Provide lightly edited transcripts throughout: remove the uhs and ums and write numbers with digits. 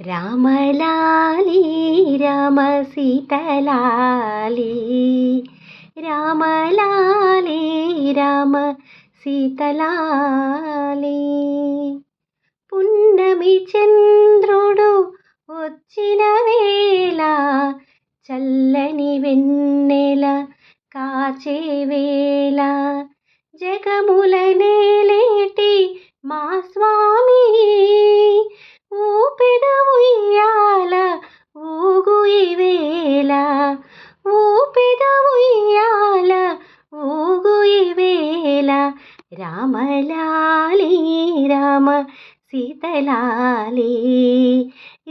రామలాలి రామ సీతలాలి రామలాలి రామ సీతలాలి. పున్నమి చంద్రుడు వచ్చిన వేళ చల్లని వెన్నెల కాచే వేళ జగముల నేలేటి మా స్వామి ఊపిద ఉయ్యాల ఊగు ఈవేళ ఊపిద ఉయ్యాల ఊగు ఈవేళ. రామలాలి రామ సీతలాలి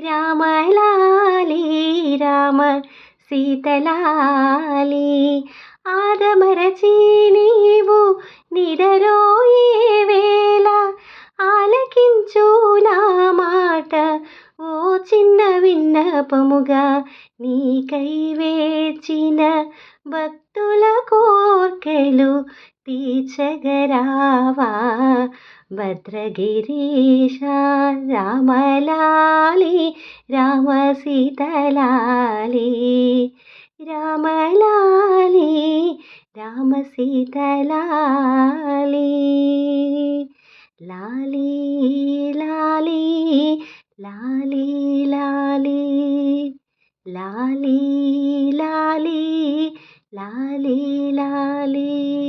రామలాలి రామ సీతలాలి. ఆదమరచి నీవు నిదరోయే వేళ ఆలకించు నా మాట ఓ చిన్న విన్నపముగా నీకై వేచిన భక్తుల కోర్కెలు తీర్చగరావా భద్రగిరీశ. రామలాలి రామ సీతలాలి రామలాలి రామ సీతలాలి. లాలి లాలి లాలి లాలి లాలి లాలి లాలి లాలి.